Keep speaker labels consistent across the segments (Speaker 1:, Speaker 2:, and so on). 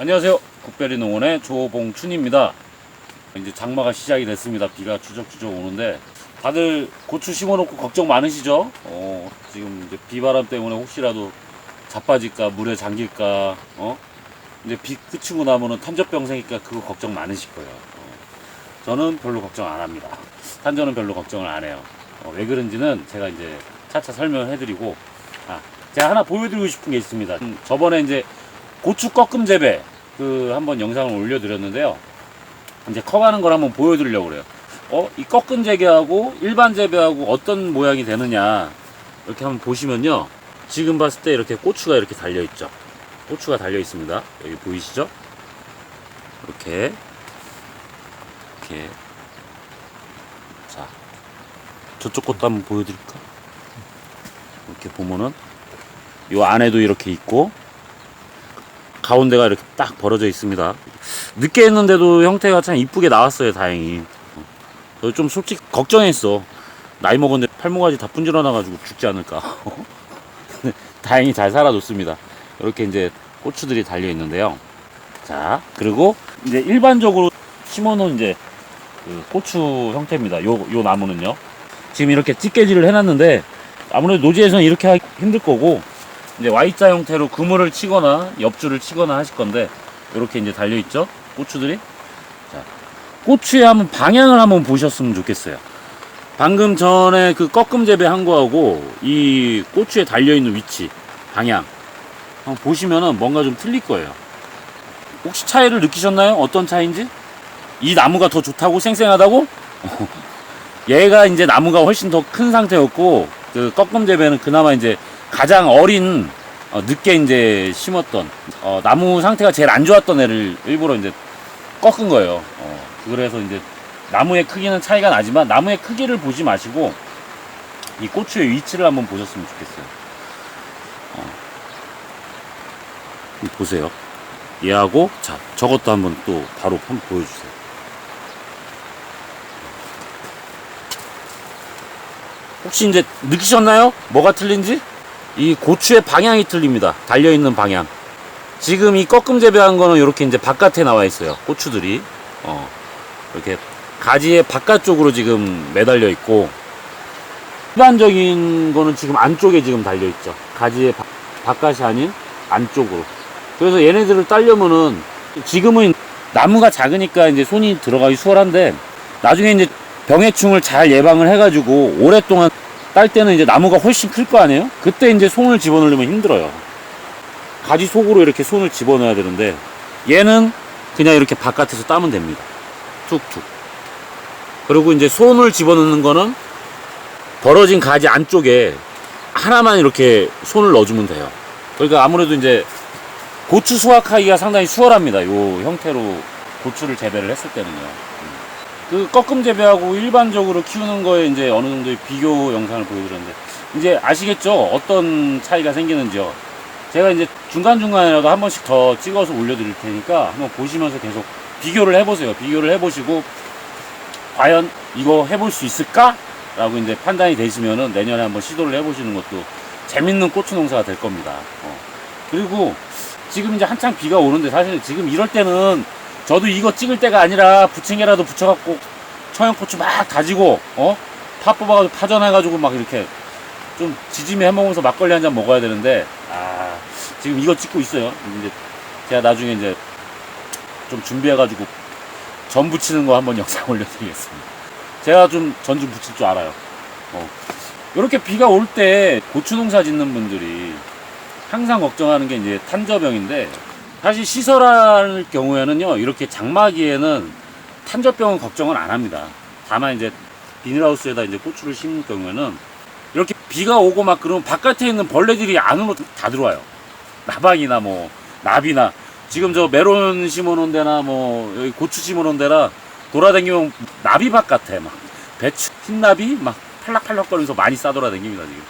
Speaker 1: 안녕하세요. 국베리 농원의 조봉춘입니다. 이제 장마가 시작이 됐습니다. 비가 추적추적 오는데 다들 고추 심어놓고 걱정 많으시죠? 지금 이제 비바람 때문에 혹시라도 자빠질까, 물에 잠길까, 이제 비 그치고 나면은 탄저병 생길까 그거 걱정 많으실 거예요. 저는 별로 걱정 안 합니다. 탄저는 별로 걱정을 안 해요. 왜 그런지는 제가 이제 차차 설명을 해드리고, 제가 하나 보여드리고 싶은 게 있습니다. 저번에 이제 고추 꺾음 재배 한번 영상을 올려드렸는데요. 이제 커가는 걸 한번 보여드리려고 그래요. 이 꺾은 재배하고 일반 재배하고 어떤 모양이 되느냐 이렇게 한번 보시면요. 지금 봤을 때 이렇게 고추가 이렇게 달려 있죠. 고추가 달려 있습니다. 여기 보이시죠? 이렇게 자, 저쪽 것도 한번 보여드릴까? 이렇게 보면은 요 안에도 이렇게 있고 가운데가 이렇게 딱 벌어져 있습니다. 늦게 했는데도 형태가 참 이쁘게 나왔어요. 다행히. 좀 솔직히 걱정했어. 나이 먹었는데 팔목까지 다 분질러 놔가지고 죽지 않을까. 다행히 잘 살아줬습니다. 이렇게 이제 고추들이 달려 있는데요. 자, 그리고 이제 일반적으로 심어놓은 이제 그 고추 형태입니다. 요 나무는요. 지금 이렇게 찌개질을 해놨는데 아무래도 노지에서는 이렇게 하기 힘들 거고 이제 Y자 형태로 그물을 치거나 옆줄을 치거나 하실 건데 이렇게 이제 달려 있죠. 고추들이. 자, 고추의 한번 방향을 한번 보셨으면 좋겠어요. 방금 전에 그 꺾음 재배한 거하고 이 고추에 달려 있는 위치, 방향 한번 보시면은 뭔가 좀 틀릴 거예요. 혹시 차이를 느끼셨나요? 어떤 차이인지? 이 나무가 더 좋다고? 생생하다고? 얘가 이제 나무가 훨씬 더 큰 상태였고 그 꺾음 재배는 그나마 이제 가장 어린 늦게 이제 심었던 나무 상태가 제일 안 좋았던 애를 일부러 이제 꺾은 거예요. 그래서 이제 나무의 크기는 차이가 나지만 나무의 크기를 보지 마시고 이 고추의 위치를 한번 보셨으면 좋겠어요. 보세요. 얘하고 자 저것도 한번 또 바로 한번 보여주세요. 혹시 이제 느끼셨나요? 뭐가 틀린지? 이 고추의 방향이 틀립니다. 달려있는 방향. 지금 이 꺾음 재배한 거는 이렇게 이제 바깥에 나와 있어요. 고추들이. 이렇게 가지의 바깥쪽으로 지금 매달려 있고, 일반적인 거는 지금 안쪽에 지금 달려 있죠. 가지의 바깥이 아닌 안쪽으로. 그래서 얘네들을 따려면은 지금은 나무가 작으니까 이제 손이 들어가기 수월한데, 나중에 이제 병해충을 잘 예방을 해가지고 오랫동안 딸 때는 이제 나무가 훨씬 클 거 아니에요? 그때 이제 손을 집어넣으면 힘들어요. 가지 속으로 이렇게 손을 집어넣어야 되는데 얘는 그냥 이렇게 바깥에서 따면 됩니다. 툭툭. 그리고 이제 손을 집어넣는 거는 벌어진 가지 안쪽에 하나만 이렇게 손을 넣어주면 돼요. 그러니까 아무래도 이제 고추 수확하기가 상당히 수월합니다. 요 형태로 고추를 재배를 했을 때는요. 그 꺾음 재배하고 일반적으로 키우는 거에 이제 어느 정도의 비교 영상을 보여드렸는데 이제 아시겠죠? 어떤 차이가 생기는지요. 제가 이제 중간중간이라도 한 번씩 더 찍어서 올려드릴 테니까 한번 보시면서 계속 비교를 해보세요. 비교를 해보시고 과연 이거 해볼 수 있을까? 라고 이제 판단이 되시면은 내년에 한번 시도를 해보시는 것도 재밌는 고추 농사가 될 겁니다. 그리고 지금 이제 한창 비가 오는데 사실 지금 이럴 때는 저도 이거 찍을 때가 아니라 부침개라도 붙여갖고 청양고추 막 다지고 파 뽑아가지고 파전해가지고 막 이렇게 좀 지짐해 먹으면서 막걸리 한 잔 먹어야 되는데 지금 이거 찍고 있어요. 이제 제가 나중에 이제 좀 준비해가지고 전 부치는 거 한번 영상 올려드리겠습니다. 제가 좀 전 좀 부칠 줄 알아요. 이렇게 비가 올 때 고추 농사 짓는 분들이 항상 걱정하는 게 이제 탄저병인데 사실 시설할 경우에는요, 이렇게 장마기에는 탄저병은 걱정을 안 합니다. 다만 이제 비닐하우스에다 이제 고추를 심는 경우에는 이렇게 비가 오고 막 그러면 바깥에 있는 벌레들이 안으로 다 들어와요. 나방이나 뭐, 나비나. 지금 저 메론 심어 놓은 데나 뭐, 여기 고추 심어 놓은 데나 돌아다니면 나비밭 같아. 막, 배추, 흰나비? 막 팔락팔락 거리면서 많이 싸돌아다닙니다, 지금.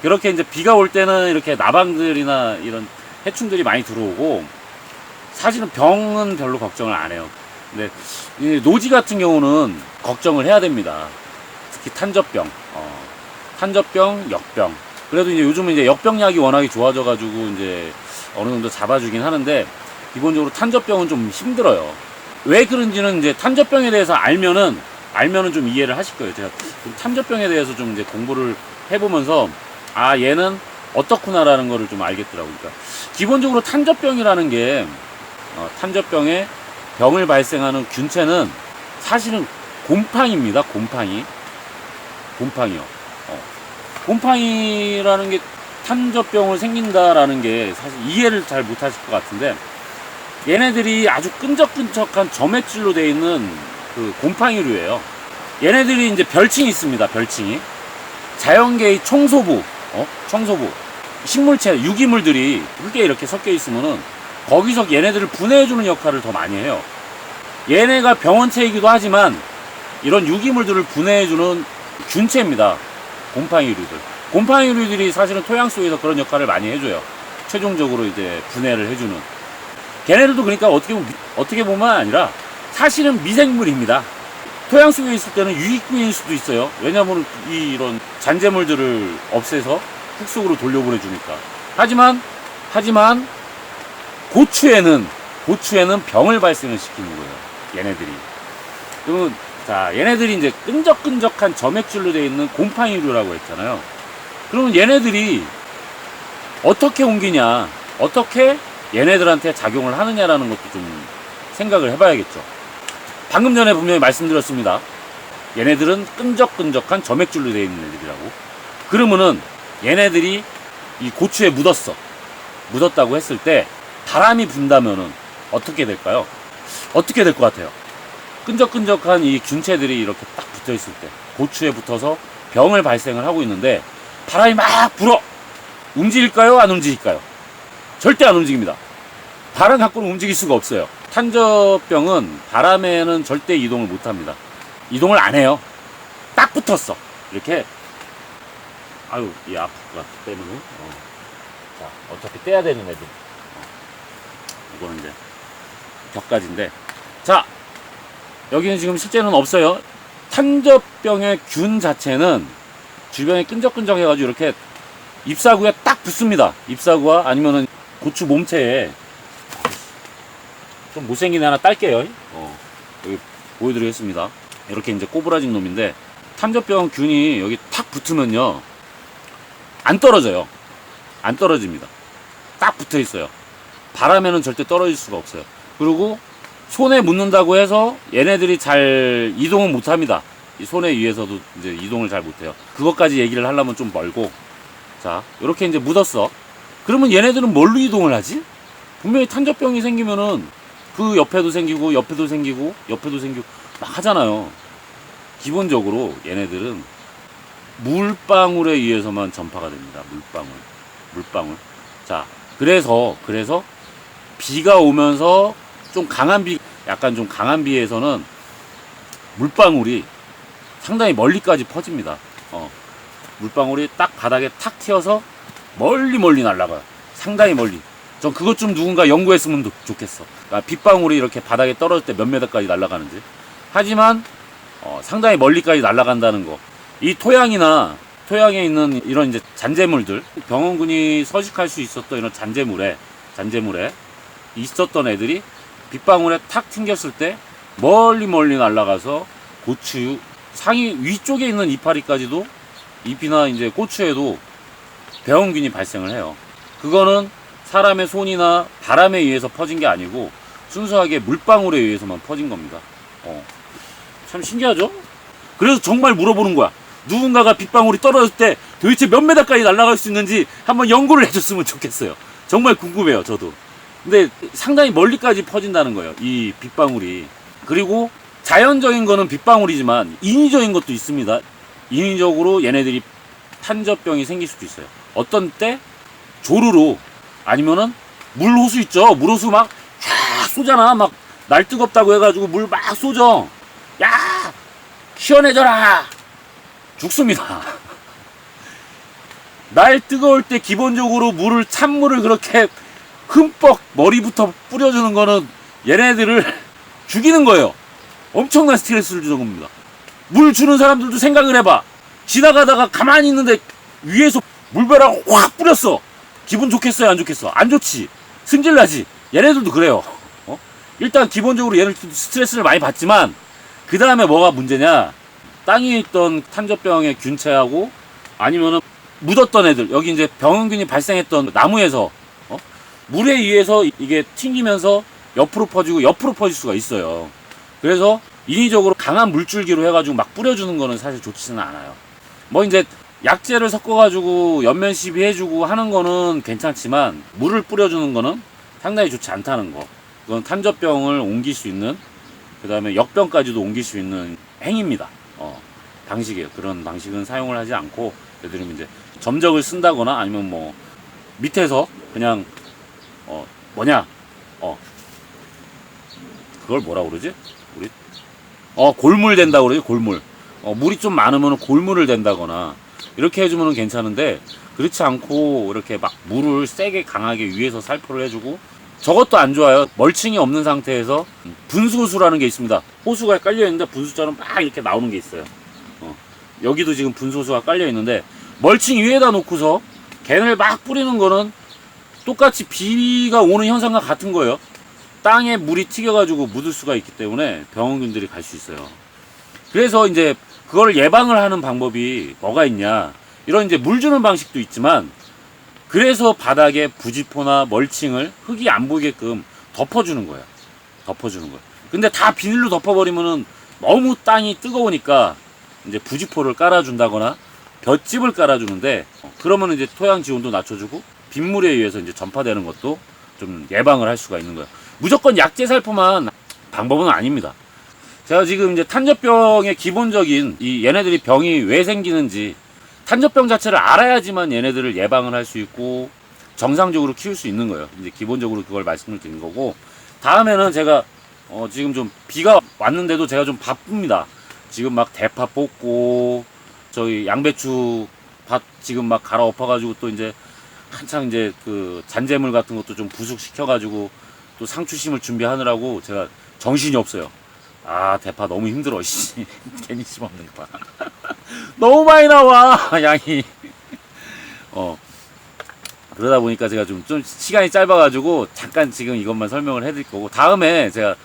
Speaker 1: 그렇게 이제 비가 올 때는 이렇게 나방들이나 이런 해충들이 많이 들어오고, 사실은 병은 별로 걱정을 안 해요. 근데 노지 같은 경우는 걱정을 해야 됩니다. 특히 탄저병, 탄저병, 역병. 그래도 이제 요즘은 이제 역병약이 워낙에 좋아져가지고 이제 어느 정도 잡아주긴 하는데 기본적으로 탄저병은 좀 힘들어요. 왜 그런지는 이제 탄저병에 대해서 알면은 좀 이해를 하실 거예요. 제가 탄저병에 대해서 좀 이제 공부를 해보면서 아 얘는 어떻구나라는 거를 좀 알겠더라고요. 그러니까 기본적으로 탄저병이라는 게 탄저병에 병을 발생하는 균체는 사실은 곰팡이입니다. 곰팡이요. 곰팡이라는 게 탄저병을 생긴다라는 게 사실 이해를 잘 못하실 것 같은데 얘네들이 아주 끈적끈적한 점액질로 되어 있는 그 곰팡이류예요. 얘네들이 이제 별칭이 있습니다. 별칭이 자연계의 청소부, 식물체, 유기물들이 흙에 이렇게 섞여 있으면은 거기서 얘네들을 분해해주는 역할을 더 많이 해요. 얘네가 병원체이기도 하지만 이런 유기물들을 분해해주는 균체입니다. 곰팡이류들이 사실은 토양 속에서 그런 역할을 많이 해줘요. 최종적으로 이제 분해를 해주는. 걔네들도 그러니까 어떻게 보면 아니라 사실은 미생물입니다. 토양 속에 있을 때는 유익균일 수도 있어요. 왜냐하면 이런 잔재물들을 없애서 흙 속으로 돌려보내주니까. 하지만 고추에는 병을 발생을 시키는 거예요. 얘네들이. 그러면 자, 얘네들이 이제 끈적끈적한 점액질로 되어 있는 곰팡이류라고 했잖아요. 그러면 얘네들이 어떻게 옮기냐, 어떻게 얘네들한테 작용을 하느냐라는 것도 좀 생각을 해봐야겠죠. 방금 전에 분명히 말씀드렸습니다. 얘네들은 끈적끈적한 점액질로 되어 있는 애들이라고. 그러면은 얘네들이 이 고추에 묻었다고 했을 때 바람이 분다면은 어떻게 될까요? 어떻게 될 것 같아요? 끈적끈적한 이 균체들이 이렇게 딱 붙어 있을 때 고추에 붙어서 병을 발생을 하고 있는데 바람이 막 불어! 움직일까요? 안 움직일까요? 절대 안 움직입니다. 바람 갖고는 움직일 수가 없어요. 탄저병은 바람에는 절대 이동을 못 합니다. 이동을 안 해요. 딱 붙었어. 이렇게. 아유, 이 아플 것 같기 때문에. 자, 어차피 떼야 되는 애들. 이거는 이제 벽가지인데. 자, 여기는 지금 실제는 없어요. 탄저병의 균 자체는 주변에 끈적끈적해가지고 이렇게 잎사구에 딱 붙습니다. 잎사구와 아니면은 고추 몸체에 좀 못생긴 애 하나 딸게요. 여기 보여드리겠습니다. 이렇게 이제 꼬부라진 놈인데 탄저병 균이 여기 탁 붙으면요 안 떨어져요. 안 떨어집니다. 딱 붙어 있어요. 바람에는 절대 떨어질 수가 없어요. 그리고 손에 묻는다고 해서 얘네들이 잘 이동은 못 합니다. 이 손에 의해서도 이제 이동을 잘 못해요. 그것까지 얘기를 하려면 좀 멀고. 자, 이렇게 이제 묻었어. 그러면 얘네들은 뭘로 이동을 하지? 분명히 탄저병이 생기면은 그 옆에도 생기고 막 하잖아요. 기본적으로 얘네들은 물방울에 의해서만 전파가 됩니다. 물방울. 자, 그래서 비가 오면서 약간 좀 강한 비에서는 물방울이 상당히 멀리까지 퍼집니다. 물방울이 딱 바닥에 탁 튀어서 멀리 날아가요. 상당히 멀리. 전 그것 좀 누군가 연구했으면 좋겠어. 그러니까 빗방울이 이렇게 바닥에 떨어질 때 몇 메다까지 날아가는지. 하지만 상당히 멀리까지 날아간다는 거. 이 토양에 있는 이런 이제 잔재물들, 병원군이 서식할 수 있었던 이런 잔재물에 있었던 애들이 빗방울에 탁 튕겼을 때 멀리 날아가서 고추 상위 위쪽에 있는 이파리까지도 잎이나 이제 고추에도 병원균이 발생을 해요. 그거는 사람의 손이나 바람에 의해서 퍼진 게 아니고 순수하게 물방울에 의해서만 퍼진 겁니다. 참 신기하죠? 그래서 정말 물어보는 거야. 누군가가 빗방울이 떨어졌을 때 도대체 몇 메다까지 날아갈 수 있는지 한번 연구를 해줬으면 좋겠어요. 정말 궁금해요, 저도. 근데 상당히 멀리까지 퍼진다는 거예요, 이 빗방울이. 그리고 자연적인 거는 빗방울이지만 인위적인 것도 있습니다. 인위적으로 얘네들이 탄저병이 생길 수도 있어요. 어떤 때 조르로 아니면은 물호수 있죠. 물호수 막 쏘잖아. 막 날 뜨겁다고 해가지고 물 막 쏘죠. 야, 시원해져라. 죽습니다. 날 뜨거울 때 기본적으로 찬물을 그렇게 흠뻑 머리부터 뿌려주는 거는 얘네들을 죽이는 거예요. 엄청난 스트레스를 주는 겁니다. 물 주는 사람들도 생각을 해봐. 지나가다가 가만히 있는데 위에서 물벼락을 확 뿌렸어. 기분 좋겠어요, 안 좋겠어? 안 좋지. 승질나지. 얘네들도 그래요. 일단 기본적으로 얘네들도 스트레스를 많이 받지만 그 다음에 뭐가 문제냐, 땅에 있던 탄저병의 균체하고 아니면은 묻었던 애들, 여기 이제 병원균이 발생했던 나무에서 물에 의해서 이게 튕기면서 옆으로 퍼지고 옆으로 퍼질 수가 있어요. 그래서 인위적으로 강한 물줄기로 해가지고 막 뿌려주는 거는 사실 좋지는 않아요. 뭐 이제 약재를 섞어가지고 연면 시비해주고 하는 거는 괜찮지만 물을 뿌려주는 거는 상당히 좋지 않다는 거. 그건 탄저병을 옮길 수 있는, 그 다음에 역병까지도 옮길 수 있는 행위입니다. 방식이에요. 그런 방식은 사용을 하지 않고, 예를 들면 이제 점적을 쓴다거나 아니면 뭐 밑에서 그냥 그걸 뭐라 그러지? 우리 골물 된다고 그러지, 골물. 물이 좀 많으면 골물을 된다거나 이렇게 해주면 괜찮은데, 그렇지 않고 이렇게 막 물을 세게 강하게 위에서 살포를 해주고, 저것도 안 좋아요. 멀칭이 없는 상태에서 분수호수라는 게 있습니다. 호수가 깔려 있는데 분수처럼 막 이렇게 나오는 게 있어요. 여기도 지금 분수호수가 깔려 있는데 멀칭 위에다 놓고서 갱을 막 뿌리는 거는 똑같이 비가 오는 현상과 같은 거예요. 땅에 물이 튀겨가지고 묻을 수가 있기 때문에 병원균들이 갈 수 있어요. 그래서 이제 그걸 예방을 하는 방법이 뭐가 있냐, 이런 이제 물 주는 방식도 있지만, 그래서 바닥에 부지포나 멀칭을 흙이 안 보이게끔 덮어주는 거예요. 덮어주는 거예요. 근데 다 비닐로 덮어버리면은 너무 땅이 뜨거우니까 이제 부지포를 깔아준다거나 볏짚을 깔아주는데, 그러면 이제 토양 지온도 낮춰주고 빗물에 의해서 이제 전파되는 것도 좀 예방을 할 수가 있는 거예요. 무조건 약재 살포만 방법은 아닙니다. 제가 지금 이제 탄저병의 기본적인 얘네들이 병이 왜 생기는지, 탄저병 자체를 알아야지만 얘네들을 예방을 할 수 있고 정상적으로 키울 수 있는 거예요. 이제 기본적으로 그걸 말씀을 드린 거고, 다음에는 제가 지금 좀 비가 왔는데도 제가 좀 바쁩니다. 지금 막 대파 뽑고 저희 양배추 밭 지금 막 갈아엎어가지고 또 이제 한창 이제 그 잔재물 같은 것도 좀 부숙시켜가지고 또 상추 심을 준비하느라고 제가 정신이 없어요. 아, 대파 너무 힘들어, 씨. 괜히 심었네, 대파. 너무 많이 나와, 양이. 그러다 보니까 제가 좀 시간이 짧아가지고 잠깐 지금 이것만 설명을 해드릴 거고, 다음에 제가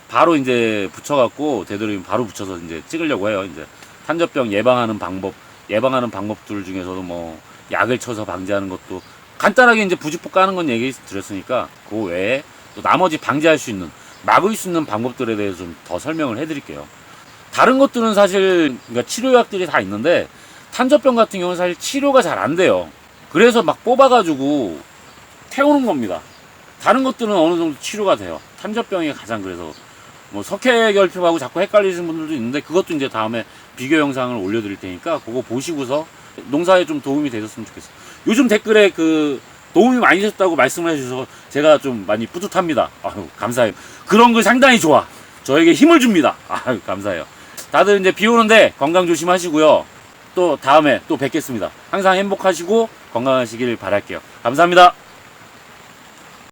Speaker 1: 바로 이제 붙여갖고 되도록이면 바로 붙여서 이제 찍으려고 해요. 이제 탄저병 예방하는 방법들 중에서도 뭐 약을 쳐서 방지하는 것도 간단하게 이제 부지포 까는 건 얘기 드렸으니까, 그 외에 또 나머지 방지할 수 있는, 막을 수 있는 방법들에 대해서 좀 더 설명을 해드릴게요. 다른 것들은 사실 그러니까 치료약들이 다 있는데 탄저병 같은 경우는 사실 치료가 잘 안 돼요. 그래서 막 뽑아가지고 태우는 겁니다. 다른 것들은 어느 정도 치료가 돼요. 탄저병이 가장, 그래서 뭐 석회결핍하고 자꾸 헷갈리시는 분들도 있는데, 그것도 이제 다음에 비교 영상을 올려드릴 테니까 그거 보시고서 농사에 좀 도움이 되셨으면 좋겠어요. 요즘 댓글에 그 도움이 많이 되셨다고 말씀을 해주셔서 제가 좀 많이 뿌듯합니다. 아유, 감사해요. 그런 거 상당히 좋아. 저에게 힘을 줍니다. 아유, 감사해요. 다들 이제 비 오는데 건강 조심하시고요. 또 다음에 또 뵙겠습니다. 항상 행복하시고 건강하시길 바랄게요. 감사합니다.